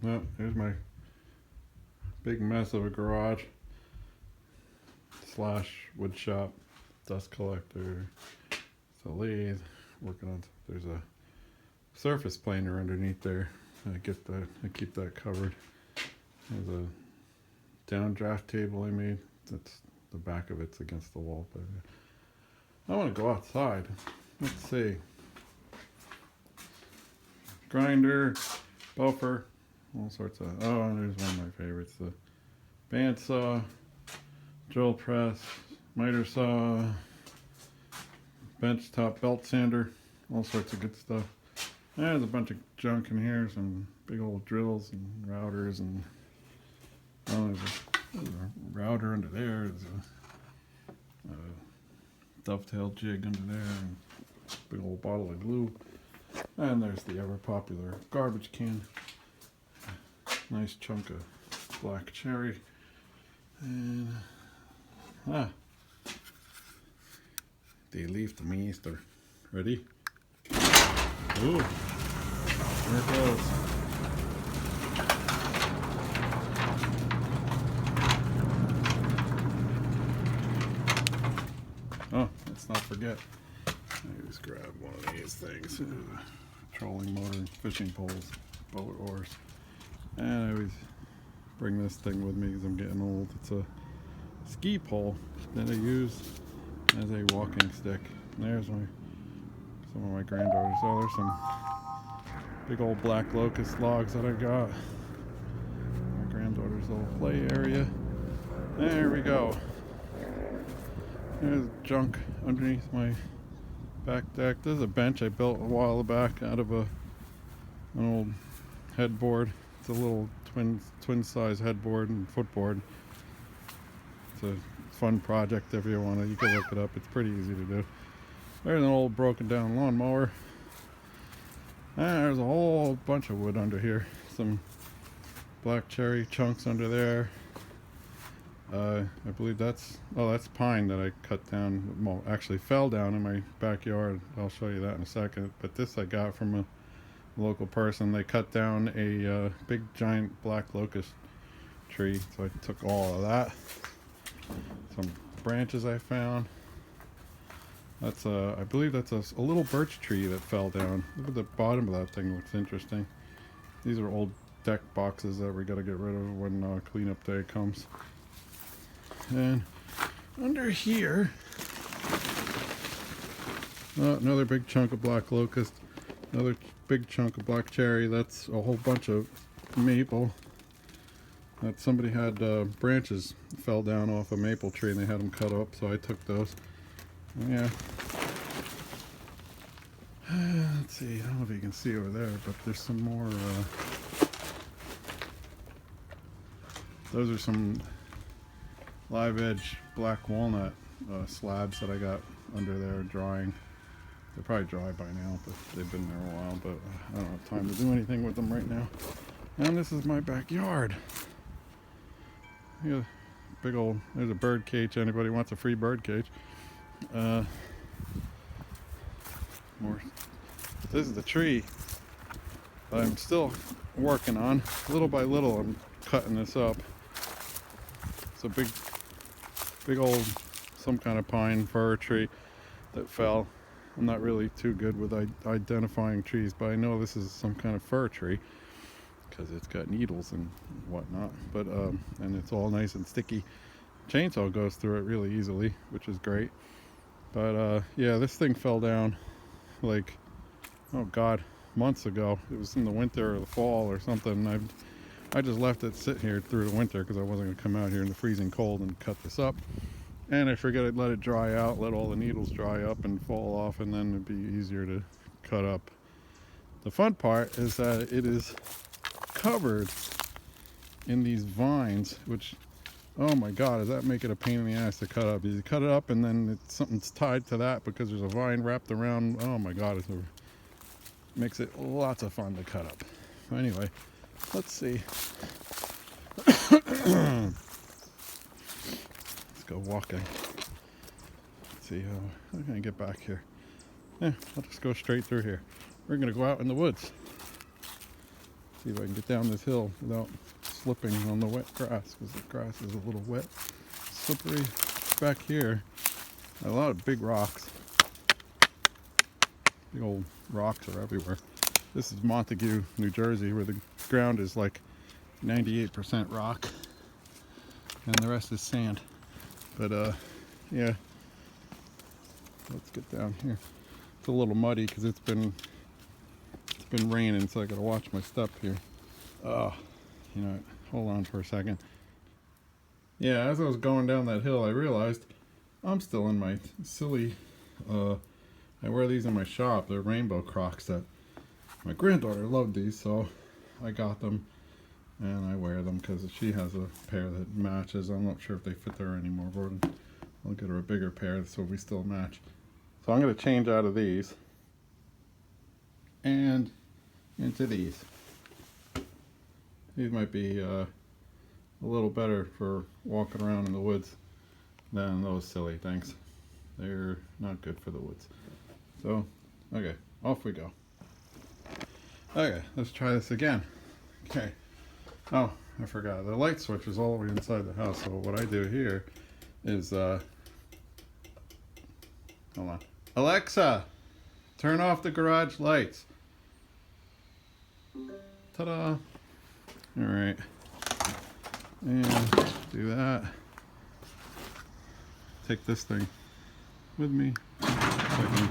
Well, here's my big mess of a garage slash wood shop, dust collector. It's a lathe. Working on. There's a surface planer underneath there. I keep that covered. There's a downdraft table I made. That's the back of it's against the wall. But I want to go outside. Let's see. Grinder, buffer, all sorts of. Oh, and there's one of my favorites: the bandsaw, drill press, miter saw, benchtop belt sander, all sorts of good stuff. There's a bunch of junk in here, some big old drills and routers, and there's a router under there. There's a dovetail jig under there, and a big old bottle of glue. And there's the ever popular garbage can. Nice chunk of black cherry. And die liefdemeester. Ready? Ooh, there it goes. Oh, let's not forget. I just grab one of these things. Trolling motor, fishing poles, boat oars. And I always bring this thing with me because I'm getting old. It's a ski pole that I use as a walking stick. And there's some of my granddaughters. Oh, there's some big old black locust logs that I got. My granddaughter's little play area. There we go. There's junk underneath my back deck. There's a bench I built a while back out of an old headboard. It's a little twin size headboard and footboard. It's a fun project if you want to. You can look it up. It's pretty easy to do. There's an old broken down lawnmower. And there's a whole bunch of wood under here. Some black cherry chunks under there. I believe that's pine that I cut down. Well, actually fell down in my backyard. I'll show you that in a second. But this I got from a local person. They cut down a big giant black locust tree. So I took all of that. Some branches I found. That's I believe that's a little birch tree that fell down. Look at the bottom of that thing. Looks interesting. These are old deck boxes that we got to get rid of when cleanup day comes. And under here, another big chunk of black locust, another big chunk of black cherry. That's a whole bunch of maple. That somebody had branches fell down off a maple tree and they had them cut up, so I took those. Yeah. Let's see. I don't know if you can see over there, but there's some more. Those are some live edge black walnut slabs that I got under there drying. They're probably dry by now, but they've been there a while. But I don't have time to do anything with them right now. And this is my backyard. Yeah, big old. There's a bird cage. Anybody wants a free bird cage? More. This is the tree that I'm still working on. Little by little, I'm cutting this up. It's a big old, some kind of pine fir tree that fell. I'm not really too good with identifying trees, but I know this is some kind of fir tree because it's got needles and whatnot. But and it's all nice and sticky. Chainsaw goes through it really easily, which is great. But yeah, this thing fell down like, oh god, months ago. It was in the winter or the fall or something. I just left it sit here through the winter because I wasn't going to come out here in the freezing cold and cut this up. And I figured I'd let it dry out, let all the needles dry up and fall off, and then it'd be easier to cut up. The fun part is that it is covered in these vines, which, oh my god, does that make it a pain in the ass to cut up? You cut it up and then something's tied to that because there's a vine wrapped around. Oh my god, it makes it lots of fun to cut up. Anyway, let's see. Let's go walking. Let's see how can I get back here. Yeah, I'll just go straight through here. We're gonna go out in the woods. See if I can get down this hill without slipping on the wet grass, because the grass is a little wet, slippery. Back here, a lot of big rocks. Big old rocks are everywhere. This is Montague, New Jersey, where the ground is like 98% rock and the rest is sand. But yeah, let's get down here. It's a little muddy because it's been raining, so I gotta watch my step here. Oh, you know, hold on for a second. Yeah, as I was going down that hill, I realized I'm still in my silly, I wear these in my shop. They're rainbow Crocs that my granddaughter loved these, so I got them and I wear them because she has a pair that matches. I'm not sure if they fit her anymore, but I'll get her a bigger pair so we still match. So I'm going to change out of these and into these. These might be a little better for walking around in the woods than those silly things. They're not good for the woods. So, okay, off we go. Okay, let's try this again. Okay. Oh, I forgot. The light switch is all the way inside the house. So what I do here is, hold on. Alexa, turn off the garage lights. Ta-da. All right. And do that. Take this thing with me so I can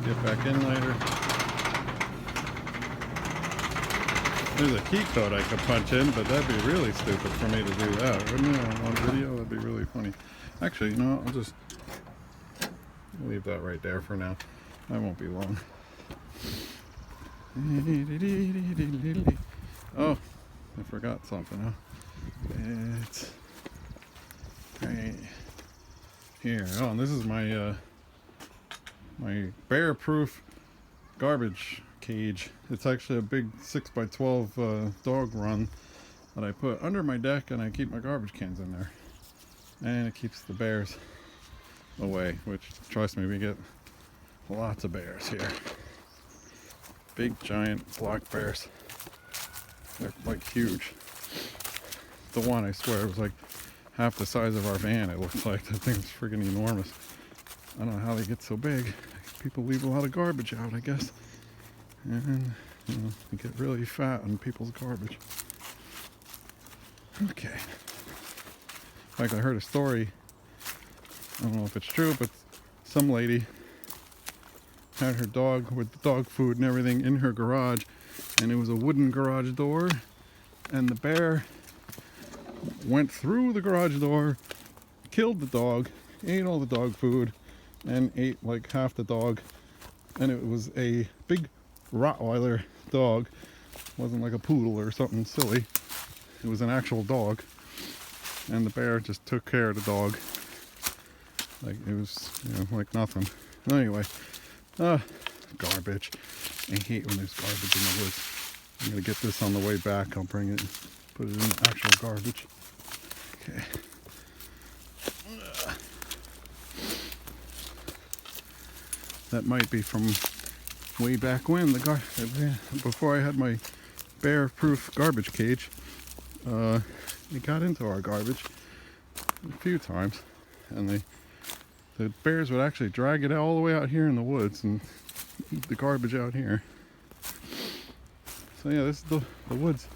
get back in later. There's a key code I could punch in, but that'd be really stupid for me to do that, wouldn't it? On video, that'd be really funny. Actually, you know, I'll just leave that right there for now. That won't be long. Oh, I forgot something. Huh? It's right here. Oh, and this is my my bear-proof garbage cage. It's actually a big 6x12 dog run that I put under my deck, and I keep my garbage cans in there, and it keeps the bears away, which, trust me, we get lots of bears here. Big giant black bears. They're like huge. The one, I swear, was like half the size of our van. It looks like that thing's freaking enormous. I don't know how they get so big. People leave a lot of garbage out, I guess. And, you know, they get really fat on people's garbage. Okay. In fact, I heard a story, I don't know if it's true, but some lady had her dog with the dog food and everything in her garage, and it was a wooden garage door, and the bear went through the garage door, killed the dog, ate all the dog food, and ate like half the dog. And it was a big Rottweiler dog. It wasn't like a poodle or something silly. It was an actual dog, and the bear just took care of the dog like it was, you know, like nothing. Anyway, garbage. I hate when there's garbage in the woods. I'm gonna get this on the way back. I'll bring it, put it in the actual garbage. Okay. That might be from way back when, before I had my bear-proof garbage cage. They got into our garbage a few times, and the bears would actually drag it all the way out here in the woods and eat the garbage out here. So yeah, this is the woods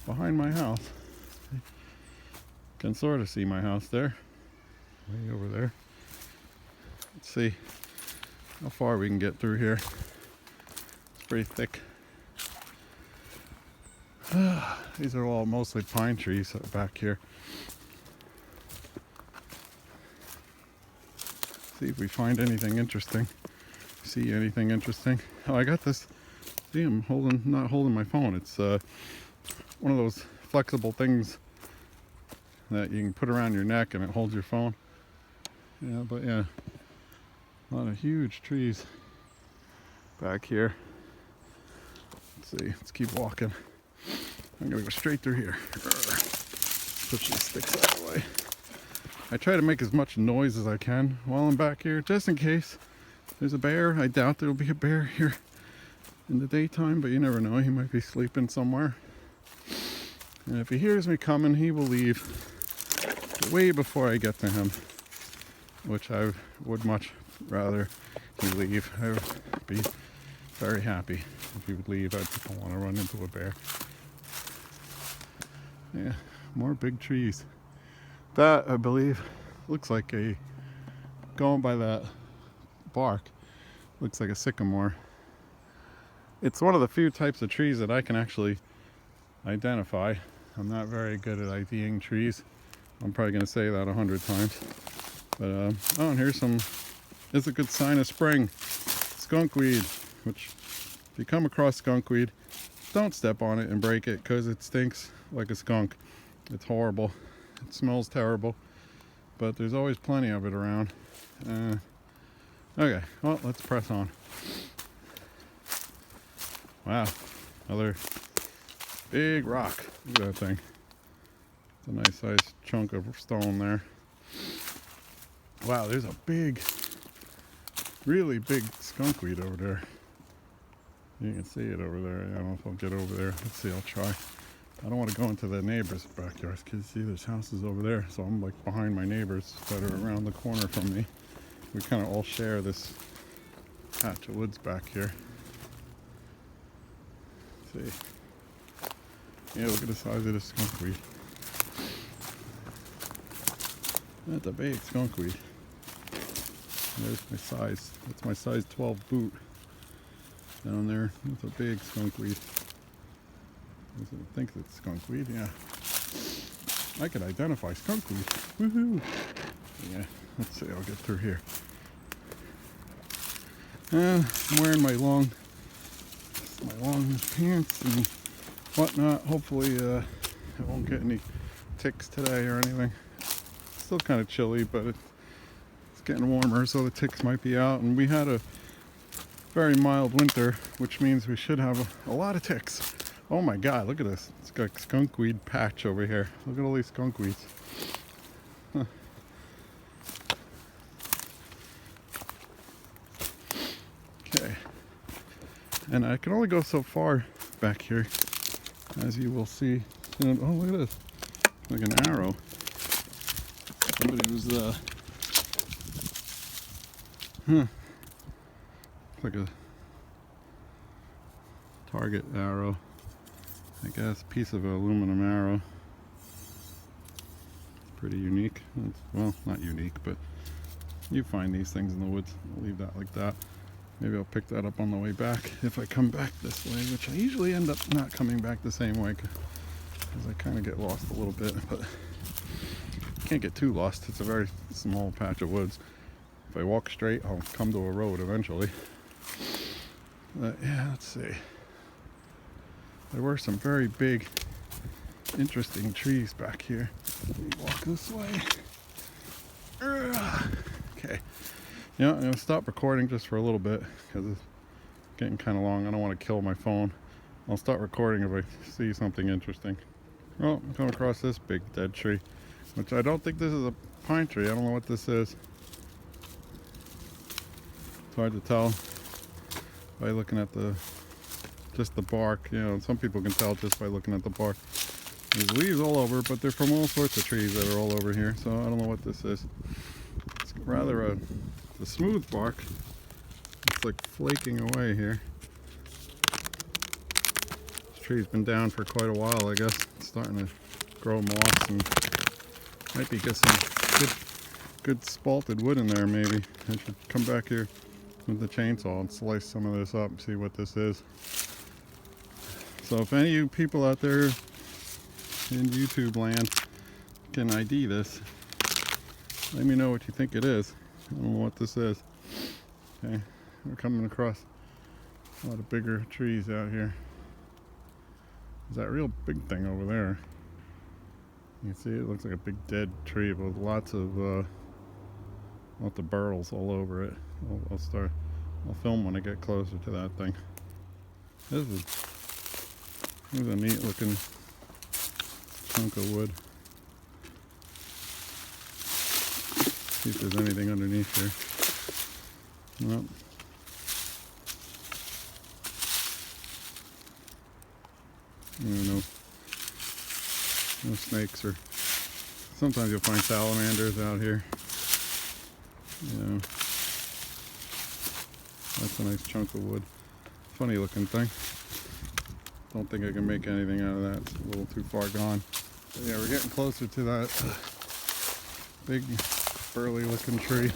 behind my house. You can sort of see my house there, way over there. Let's see how far we can get through here. It's pretty thick. These are all mostly pine trees back here. See if we find anything interesting. See anything interesting? Oh, I got this. See, I'm not holding my phone. It's one of those flexible things that you can put around your neck and it holds your phone. Yeah, but yeah, a lot of huge trees back here. Let's see, let's keep walking. I'm gonna go straight through here. Push these sticks out of the way. I try to make as much noise as I can while I'm back here, just in case there's a bear. I doubt there'll be a bear here in the daytime, but you never know. He might be sleeping somewhere. And if he hears me coming, he will leave way before I get to him, which I would much rather he leave. I would be very happy if he would leave. I don't want to run into a bear. Yeah, more big trees. That, I believe, looks like a, going by that bark, looks like a sycamore. It's one of the few types of trees that I can actually identify. I'm not very good at IDing trees. I'm probably going to say that 100 times. But, oh, and here's some, it's a good sign of spring. Skunkweed, which if you come across skunkweed, don't step on it and break it because it stinks like a skunk. It's horrible. It smells terrible. But there's always plenty of it around. Okay, well, let's press on. Wow, another big rock. Look at that thing. It's a nice sized chunk of stone there. Wow, there's a big, really big skunkweed over there. You can see it over there. I don't know if I'll get over there. Let's see, I'll try. I don't want to go into the neighbor's backyards because see there's houses over there. So I'm like behind my neighbors that are around the corner from me. We kind of all share this patch of woods back here. Let's see. Yeah, look at the size of this skunkweed. That's a big skunkweed. There's my size. That's my size 12 boot. Down there, that's a big skunkweed. I think it's skunkweed, yeah. I could identify skunkweed. Woohoo! Yeah, let's see, I'll get through here. I'm wearing my long pants and whatnot. Hopefully, I won't get any ticks today or anything. Still kind of chilly, but it's getting warmer, so the ticks might be out. And we had a very mild winter, which means we should have a lot of ticks. Oh my god, look at this. It's got a skunkweed patch over here. Look at all these skunkweeds. Huh. Okay. And I can only go so far back here, as you will see. And, oh, look at this. Like an arrow. Somebody was, like a target arrow. I guess piece of an aluminum arrow. Pretty unique. Well, not unique, but you find these things in the woods. I'll leave that like that. Maybe I'll pick that up on the way back if I come back this way, which I usually end up not coming back the same way because I kind of get lost a little bit, but can't get too lost. It's a very small patch of woods. If I walk straight, I'll come to a road eventually. But yeah, let's see. There were some very big, interesting trees back here. Let me walk this way. Okay. You know, I'm going to stop recording just for a little bit because it's getting kind of long. I don't want to kill my phone. I'll start recording if I see something interesting. Well, I'm coming across this big dead tree, which I don't think this is a pine tree. I don't know what this is. It's hard to tell by looking at just the bark. You know, some people can tell just by looking at the bark. There's leaves all over, but they're from all sorts of trees that are all over here, so I don't know what this is. It's rather a smooth bark. It's like flaking away here. This tree's been down for quite a while, I guess. It's starting to grow moss and might be get some good spalted wood in there maybe. I should come back here with the chainsaw and slice some of this up and see what this is. So if any of you people out there in YouTube land can ID this, let me know what you think it is. I don't know what this is. Okay, we're coming across a lot of bigger trees out here. There's that real big thing over there. You can see it looks like a big dead tree with lots of burls all over it. I'll film when I get closer to that thing. This is a neat looking chunk of wood. See if there's anything underneath here. Nope. No snakes, or sometimes you'll find salamanders out here. That's a nice chunk of wood. Funny looking thing. Don't think I can make anything out of that. It's a little too far gone. But yeah, we're getting closer to that big burly looking tree.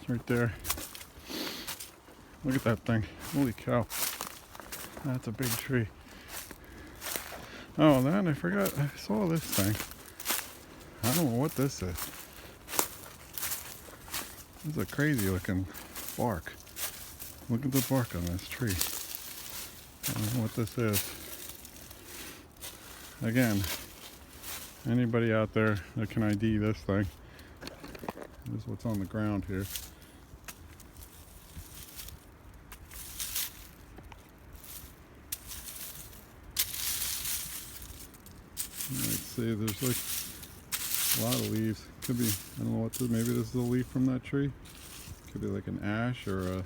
It's right there. Look at that thing. Holy cow. That's a big tree. Oh, then I forgot. I saw this thing. I don't know what this is. This is a crazy looking bark. Look at the bark on this tree. I don't know what this is. Again, anybody out there that can ID this thing. This is what's on the ground here. Let's see, there's like a lot of leaves. Could be, I don't know what this, maybe this is a leaf from that tree. Could be like an ash or a,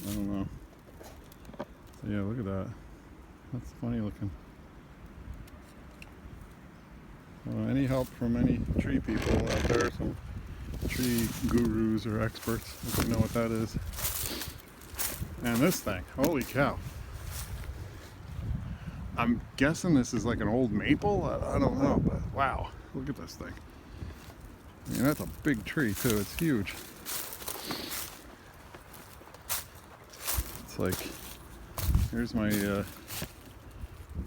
I don't know. Yeah, look at that. That's funny looking. Any help from any tree people out there, some tree gurus or experts, if you know what that is. And this thing, holy cow. I'm guessing this is like an old maple. I don't know, but wow, look at this thing. I mean, that's a big tree too. It's huge. It's like, here's my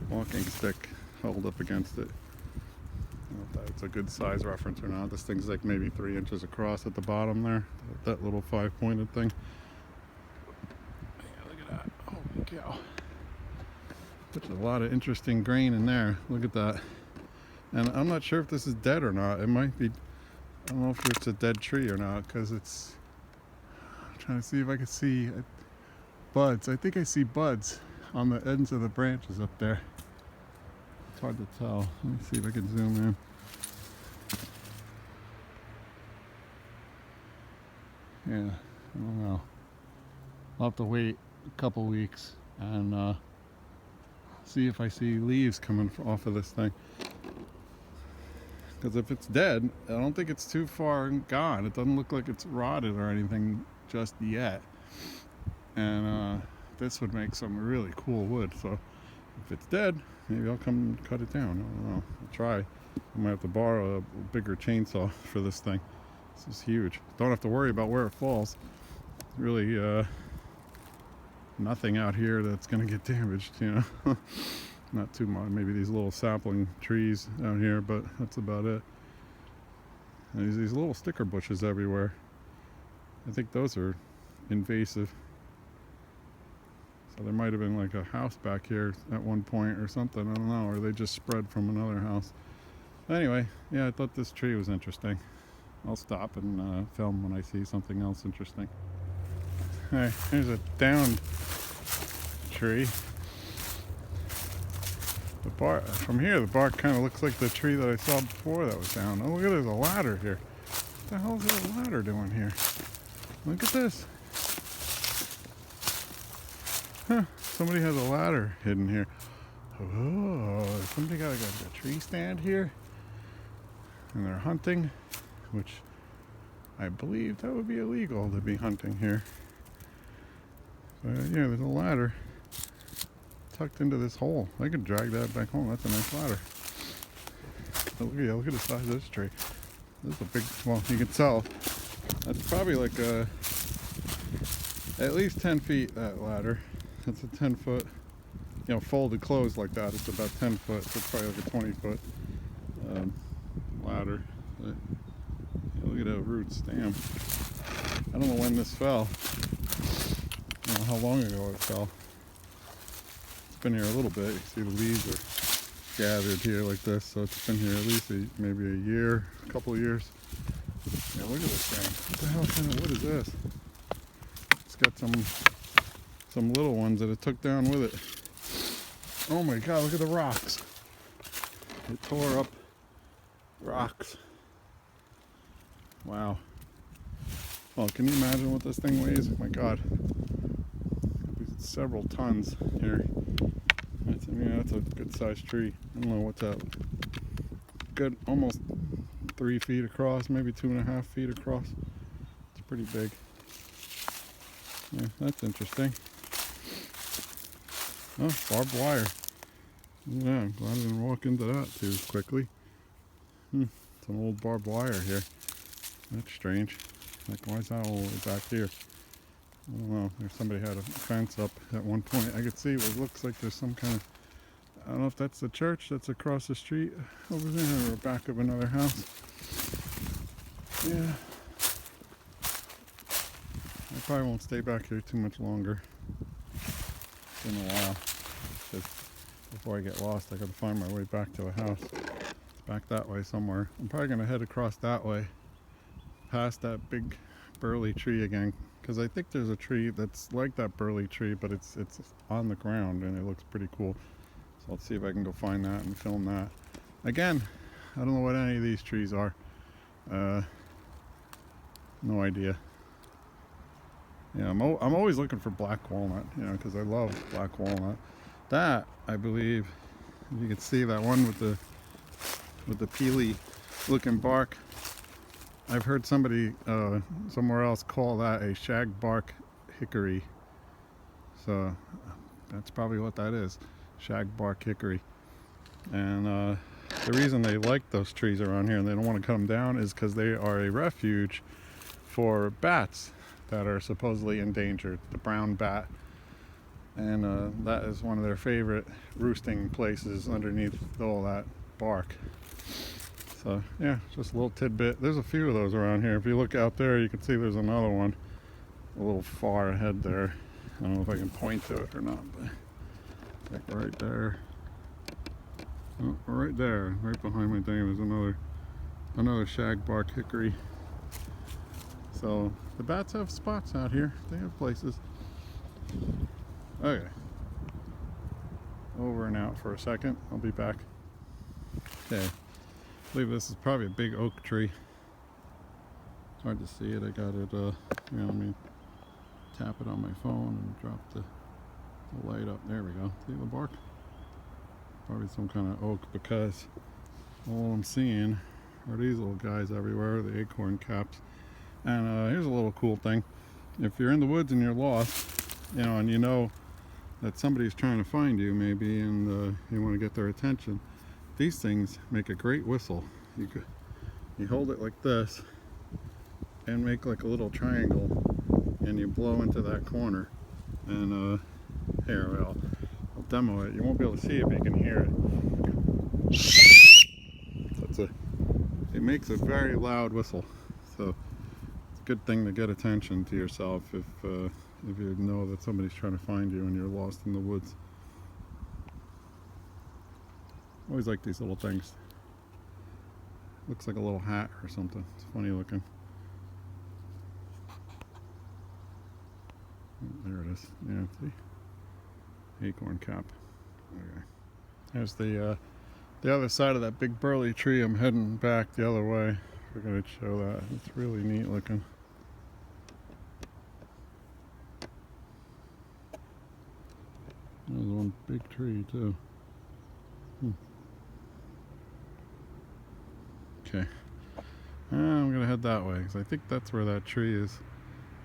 walking stick held up against it. I don't know if that's a good size reference or not. This thing's like maybe 3 inches across at the bottom there. That little 5-pointed thing. Yeah, look at that. Holy cow. There's a lot of interesting grain in there. Look at that. And I'm not sure if this is dead or not. It might be, I don't know if it's a dead tree or not, because it's, I'm trying to see if I can see buds. I think I see buds on the ends of the branches up there. It's hard to tell. Let me see if I can zoom in. Yeah, I don't know. I'll have to wait a couple weeks and see if I see leaves coming off of this thing. Because if it's dead, I don't think it's too far gone. It doesn't look like it's rotted or anything just yet. And this would make some really cool wood. So if it's dead, maybe I'll come and cut it down. I don't know. I'll try. I might have to borrow a bigger chainsaw for this thing. This is huge. Don't have to worry about where it falls. Really nothing out here that's going to get damaged, you know. Not too much. Maybe these little sapling trees out here, but that's about it. And there's these little sticker bushes everywhere. I think those are invasive. So there might have been like a house back here at one point or something. I don't know. Or they just spread from another house. Anyway, yeah, I thought this tree was interesting. I'll stop and film when I see something else interesting. Hey, here's a downed tree. The bark from here, the bark kind of looks like the tree that I saw before that was down. Oh, look at, there's a ladder here. What the hell is that ladder doing here? Look at this. Huh, somebody has a ladder hidden here. Oh, somebody got a tree stand here. And they're hunting, which I believe that would be illegal to be hunting here. Yeah, there's a ladder tucked into this hole. I could drag that back home. That's a nice ladder. Oh, look at the size of this tree. This is a big, well, you can tell. That's probably like at least 10 feet, that ladder. That's a 10-foot, you know, folded closed like that. It's about 10 foot, so it's probably like a 20-foot ladder. But, yeah, look at the roots, damn. I don't know when this fell. I don't know how long ago it fell. It's been here a little bit. You see the leaves are gathered here like this, so it's been here at least maybe a year, a couple of years. Yeah, look at this thing. What the hell kind of wood is this? It's got some little ones that it took down with it. Oh my god, look at the rocks. It tore up rocks. Wow. Well, can you imagine what this thing weighs? Oh my god. Several tons here. That's good sized tree. I don't know what's that. Good, almost 3 feet across, maybe 2.5 feet across. It's pretty big. Yeah, that's interesting. Oh, barbed wire. Yeah, I'm glad I didn't walk into that too quickly. Some old barbed wire here. That's strange. Like, why is that all the way back here? I don't know. There's somebody had a fence up at one point. I could see it looks like there's some kind of, I don't know if that's the church that's across the street over there or back of another house. Yeah. I probably won't stay back here too much longer. It's been a while. Just before I get lost, I gotta find my way back to a house. It's back that way somewhere. I'm probably gonna head across that way, past that big burly tree again, because I think there's a tree that's like that burly tree, but it's on the ground and it looks pretty cool. So let's see if I can go find that and film that. Again, I don't know what any of these trees are. No idea. Yeah, I'm always looking for black walnut, you know, because I love black walnut. That, I believe, you can see that one with the peely looking bark. I've heard somebody somewhere else call that a shagbark hickory. So that's probably what that is, shagbark hickory. And the reason they like those trees around here and they don't want to cut them down is because they are a refuge for bats that are supposedly endangered, the brown bat. And that is one of their favorite roosting places underneath all that bark. So yeah, just a little tidbit. There's a few of those around here. If you look out there, you can see there's another one a little far ahead there. I don't know if I can point to it or not, but like right there. Oh, right there, right behind my thing, there's another shagbark hickory. So the bats have spots out here. They have places. Okay. Over and out for a second. I'll be back. Okay. I believe this is probably a big oak tree. It's hard to see it. I got it, let me tap it on my phone and drop the light up. There we go. See the bark? Probably some kind of oak, because all I'm seeing are these little guys everywhere, the acorn caps. And here's a little cool thing. If you're in the woods and you're lost, you know, and you know that somebody's trying to find you maybe, and you want to get their attention, these things make a great whistle. You hold it like this and make like a little triangle, and you blow into that corner. And here, I'll demo it. You won't be able to see it, but you can hear it. It makes a very loud whistle. So it's a good thing to get attention to yourself if you know that somebody's trying to find you and you're lost in the woods. Always like these little things. Looks like a little hat or something. It's funny looking. There it is. Yeah, see? Acorn cap. Okay. There's the other side of that big burly tree. I'm heading back the other way. We're going to show that. It's really neat looking. There's one big tree too. Okay. I'm going to head that way because I think that's where that tree is.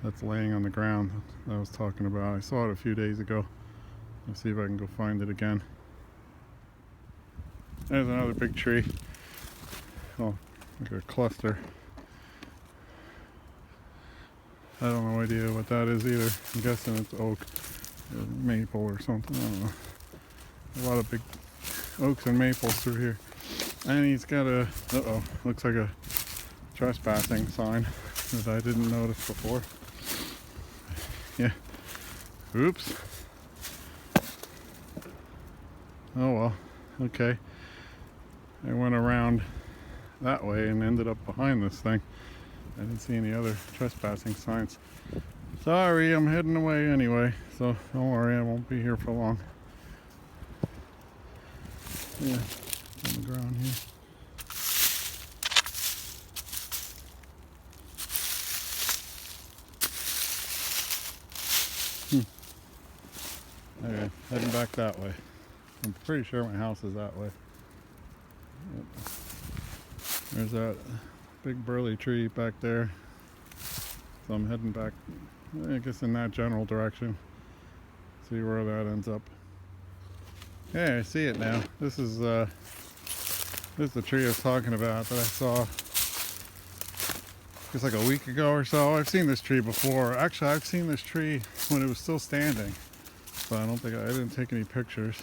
That's laying on the ground that I was talking about. I saw it a few days ago. Let's see if I can go find it again. There's another big tree. Oh, like a cluster. I don't know idea what that is either. I'm guessing it's oak or maple or something. I don't know. A lot of big oaks and maples through here. And he's got a, looks like a trespassing sign that I didn't notice before. Yeah. Oops. Oh well. Okay. I went around that way and ended up behind this thing. I didn't see any other trespassing signs. Sorry, I'm heading away anyway, so don't worry, I won't be here for long. Yeah, on the ground here. Okay, heading back that way. I'm pretty sure my house is that way. Yep. There's that big burly tree back there. So I'm heading back, I guess, in that general direction. See where that ends up. Yeah, I see it now. This is the tree I was talking about that I saw just like a week ago or so. I've seen this tree before. Actually, I've seen this tree when it was still standing, but I didn't take any pictures.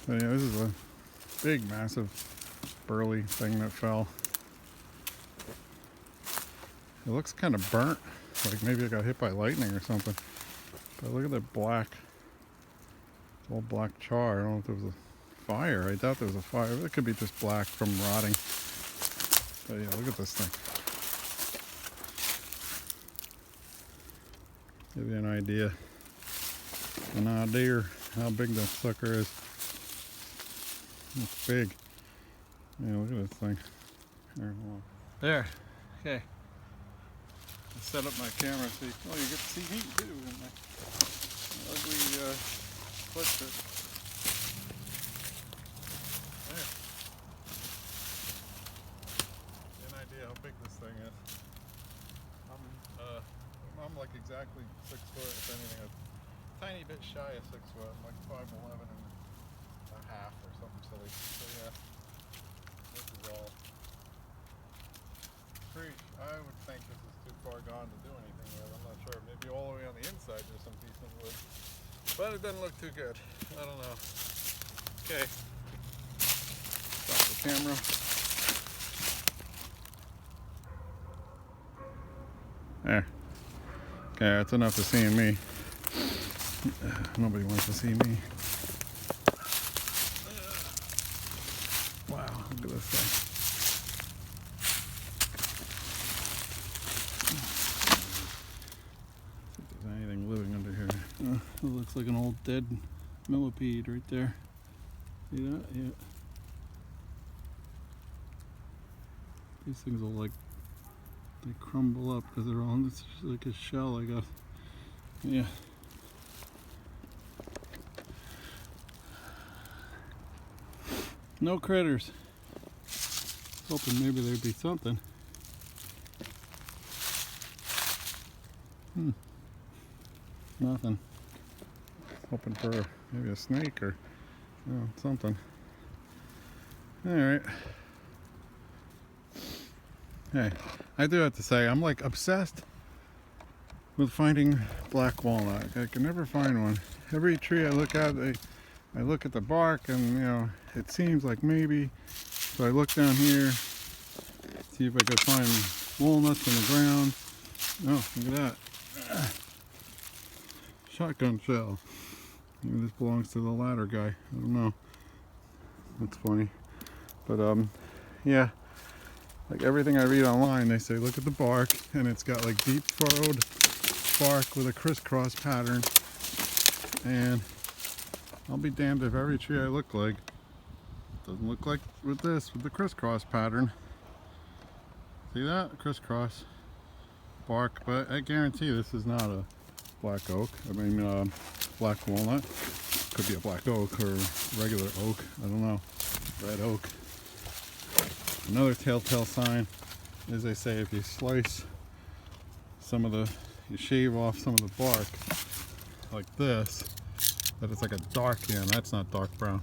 But yeah, this is a big, massive, burly thing that fell. It looks kind of burnt, like maybe it got hit by lightning or something. But look at that black, all black char. I don't know if there was a fire. I doubt there was a fire. It could be just black from rotting. But yeah, look at this thing. Give you an idea how big that sucker is. It's big. Yeah, look at this thing. There. Okay. I set up my camera so you get to see me too in my ugly sweatshirt. There. Get an idea how big this thing is. I'm like exactly 6 foot, if anything, a tiny bit shy of 6 foot. I'm like 5'11" and a half or something silly. So yeah, this is all. I would think this is too far gone to do anything with. I'm not sure. Maybe all the way on the inside there's some decent wood. But it doesn't look too good. I don't know. Okay. Stop the camera. There. Okay, that's enough to see me. Nobody wants to see me. Wow, look at this thing. Anything living under here. It looks like an old dead millipede right there. See that? Yeah. These things will they crumble up because they're all, it's just like a shell, I guess. Yeah. No critters. Hoping maybe there'd be something. Nothing. Hoping for maybe a snake or something. Alright. Hey, I do have to say, I'm like obsessed with finding black walnut. I can never find one. Every tree I look at, I look at the bark and it seems like maybe. So I look down here, see if I can find walnuts in the ground. Oh, look at that. Shotgun shell. Maybe this belongs to the latter guy. I don't know. That's funny. But yeah. Like everything I read online, they say look at the bark, and it's got like deep furrowed bark with a crisscross pattern. And I'll be damned if every tree I look like doesn't look like with the crisscross pattern. See that? Crisscross bark, but I guarantee this is not a black oak. I mean, black walnut. Could be a black oak or regular oak. I don't know. Red oak. Another telltale sign is they say if you slice you shave off some of the bark like this, that it's like a dark, that's not dark brown.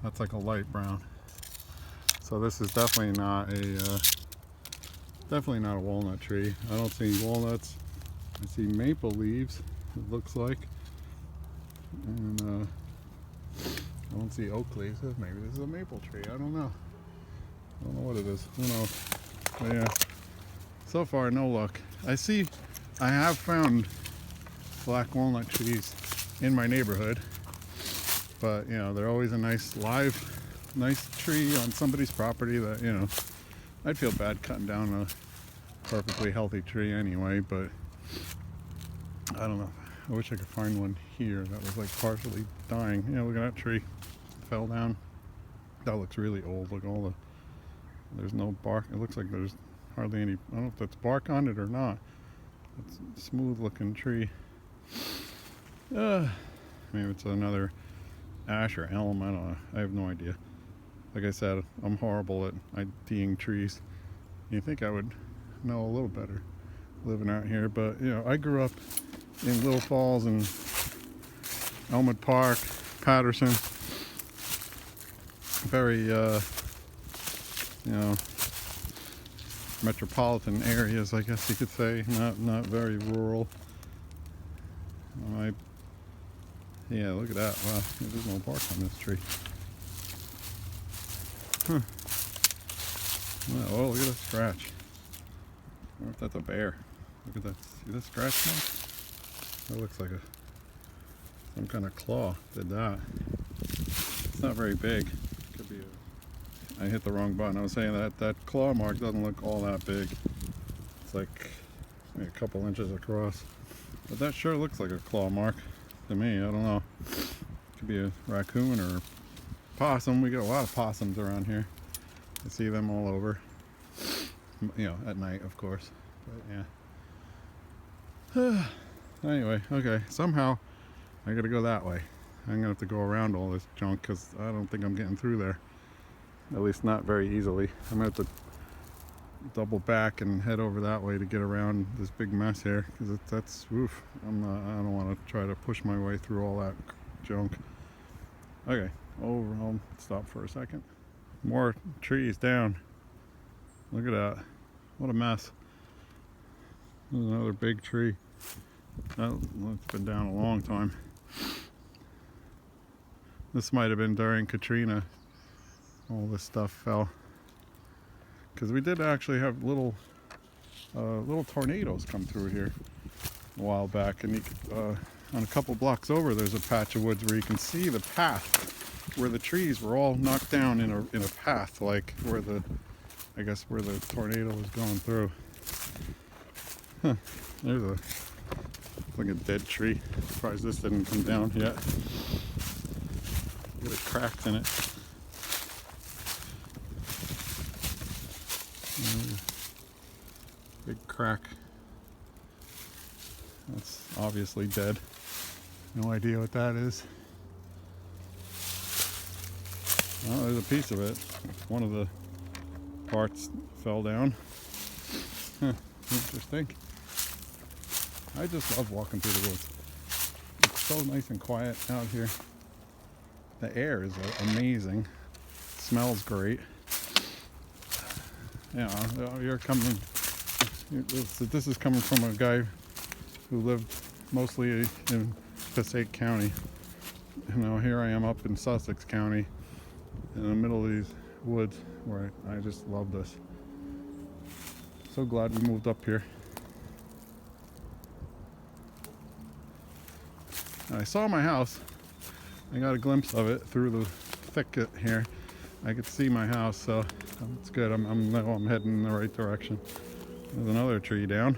That's like a light brown. So this is definitely not a walnut tree. I don't see walnuts. I see maple leaves, it looks like. And I don't see oak leaves. Maybe this is a maple tree. I don't know. I don't know what it is. Who knows? But yeah, so far no luck. I have found black walnut trees in my neighborhood, but they're always a nice tree on somebody's property that I'd feel bad cutting down a perfectly healthy tree anyway. But I don't know. I wish I could find one here that was like partially dying. Look at that tree. Fell down. That looks really old. Look, there's no bark. It looks like there's hardly any. I don't know if that's bark on it or not. It's a smooth looking tree. Maybe it's another ash or elm, I don't know. I have no idea. Like I said, I'm horrible at IDing trees. You think I would know a little better living out here, but you know, I grew up in Little Falls and Elmwood Park, Patterson. Very, you know, metropolitan areas, I guess you could say. Not very rural. Yeah, look at that. Wow, there's no bark on this tree. Huh. Oh, look at that scratch. I wonder if that's a bear. Look at that. See that scratch now? That looks like some kind of claw did that. It's not very big. Could be I hit the wrong button. I was saying that claw mark doesn't look all that big. It's like maybe a couple inches across. But that sure looks like a claw mark to me. I don't know. Could be a raccoon or possum. We get a lot of possums around here. I see them all over. You know, at night, of course. But yeah. Anyway, okay. Somehow I gotta go that way. I'm gonna have to go around all this junk because I don't think I'm getting through there. At least not very easily. I'm gonna have to double back and head over that way to get around this big mess here because that's oof. I don't want to try to push my way through all that junk. Okay, I'll stop for a second. More trees down. Look at that. What a mess. There's another big tree. That's been down a long time. This might have been during Katrina. All this stuff fell. Because we did actually have little tornadoes come through here a while back, and on a couple blocks over, there's a patch of woods where you can see the path where the trees were all knocked down in a path, like where the tornado was going through. Huh. There's like a dead tree. Surprised this didn't come down yet. Look at the cracks in it. Big crack. That's obviously dead. No idea what that is. Oh, there's a piece of it. One of the parts fell down. Huh, interesting. I just love walking through the woods. It's so nice and quiet out here. The air is amazing. It smells great. Yeah, you're coming. This is coming from a guy who lived mostly in Sussex County. You know, here I am up in Sussex County, in the middle of these woods, where I just love this. So glad we moved up here. I saw my house. I got a glimpse of it through the thicket here. I could see my house, so it's good. I'm heading in the right direction. There's another tree down.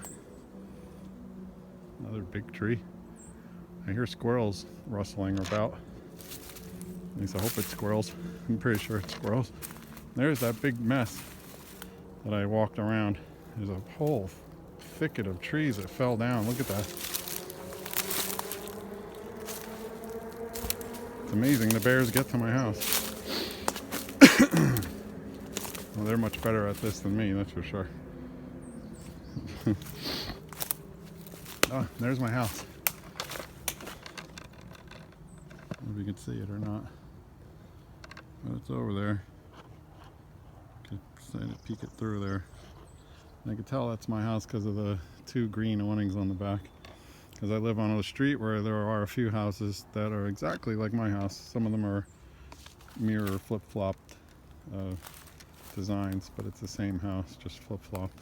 Another big tree. I hear squirrels rustling about. At least I hope it's squirrels. I'm pretty sure it's squirrels. There's that big mess that I walked around. There's a whole thicket of trees that fell down. Look at that. It's amazing the bears get to my house. Well, they're much better at this than me, that's for sure. Oh, there's my house. I don't know if you can see it or not. But it's over there. Could peek it through there. And I can tell that's my house because of the two green awnings on the back. Because I live on a street where there are a few houses that are exactly like my house. Some of them are mirror flip-flopped designs, but it's the same house, just flip-flopped.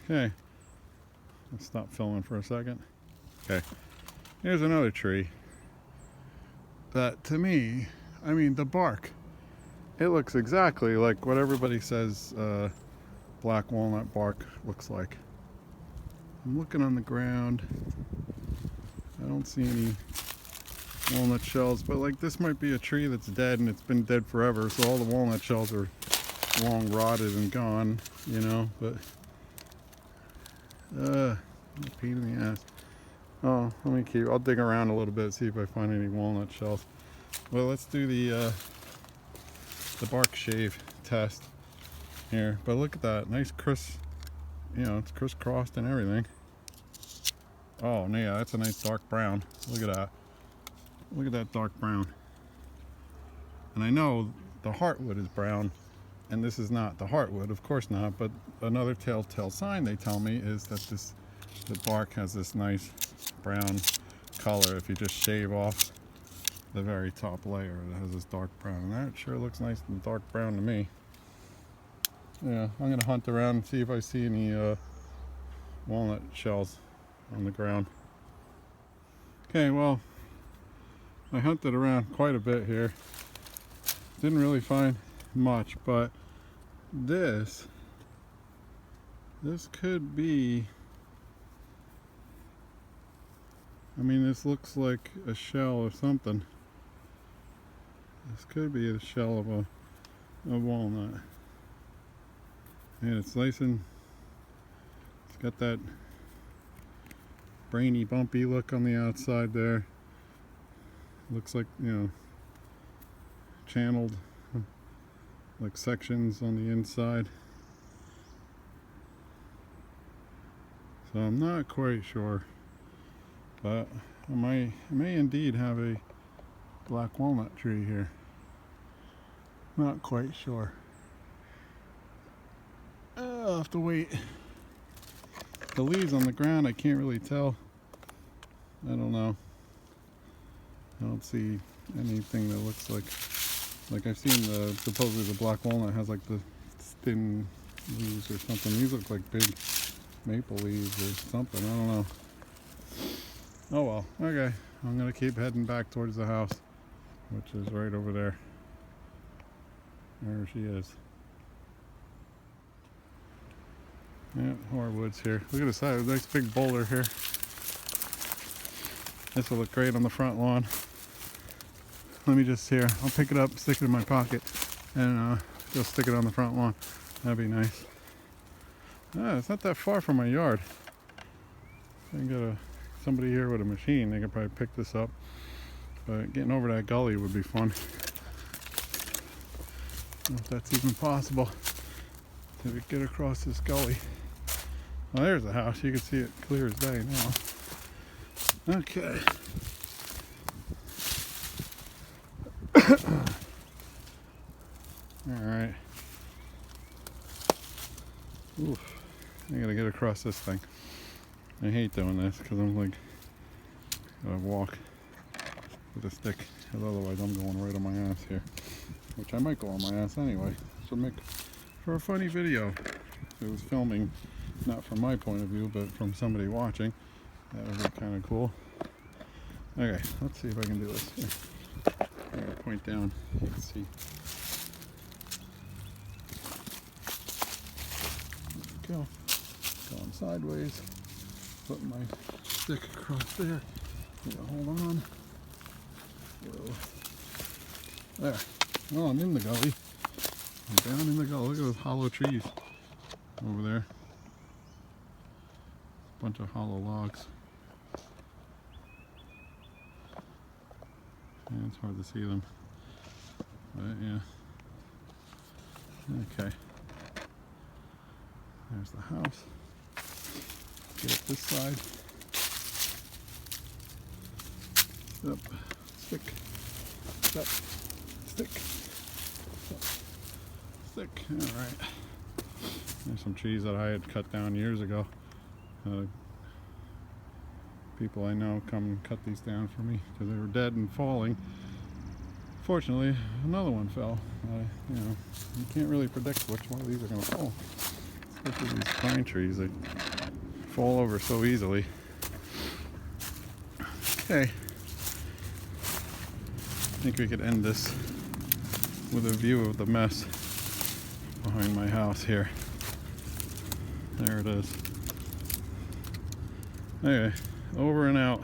Okay, let's stop filming for a second. Okay, here's another tree that, to me, I mean, the bark, it looks exactly like what everybody says black walnut bark looks like. I'm looking on the ground. I don't see any walnut shells, but like this might be a tree that's dead and it's been dead forever, so all the walnut shells are long rotted and gone, you know, but a pain in the ass. Oh, I'll dig around a little bit, see if I find any walnut shells. Well, let's do the bark shave test here. But look at that, nice it's crisscrossed and everything. Oh, yeah, that's a nice dark brown. Look at that. Look at that dark brown. And I know the heartwood is brown, and this is not the heartwood, of course not, but another telltale sign they tell me is that the bark has this nice brown color if you just shave off the very top layer. It has this dark brown, and that sure looks nice and dark brown to me. Yeah, I'm gonna hunt around and see if I see any walnut shells on the ground. Okay, well, I hunted around quite a bit here. Didn't really find much, but this could be, this looks like a shell or something. This could be the shell of a walnut. And it's nice and it's got that brainy, bumpy look on the outside there. Looks like, channeled like sections on the inside. So I'm not quite sure, but I may indeed have a black walnut tree here. Not quite sure. I'll have to wait. The leaves on the ground, I can't really tell. I don't know. I don't see anything that looks like I've seen supposedly the black walnut has like the thin leaves or something. These look like big maple leaves or something. I don't know. Oh well. Okay. I'm gonna keep heading back towards the house, which is right over there. There she is. Yeah, hardwoods here. Look at this side. Nice big boulder here. This will look great on the front lawn. Let me just I'll pick it up, stick it in my pocket, and just stick it on the front lawn. That'd be nice. It's not that far from my yard. I can get somebody here with a machine. They could probably pick this up. But getting over that gully would be fun. I don't know if that's even possible to get across this gully. Well, there's the house. You can see it clear as day now. Okay. Alright. Oof. I gotta get across this thing. I hate doing this because I'm like, gotta walk with a stick, because otherwise I'm going right on my ass here. Which I might go on my ass anyway. So make for a funny video. If it was filming, not from my point of view, but from somebody watching, that would be kind of cool. Okay, let's see if I can do this. Here. I'm gonna point down, you can see. There we go. Going sideways. Putting my stick across there. Hold on. Whoa. There. Oh, I'm in the gully. I'm down in the gully. Look at those hollow trees over there. Bunch of hollow logs. Yeah, it's hard to see them. But yeah. Okay. There's the house. Get up this side. Up. Stick. Step. Stick. Step. Stick. Alright. There's some trees that I had cut down years ago. People I know come and cut these down for me because they were dead and falling. Fortunately, another one fell. You can't really predict which one of these are going to fall. Especially these pine trees, they fall over so easily. Okay. I think we could end this with a view of the mess behind my house here. There it is. Anyway, over and out.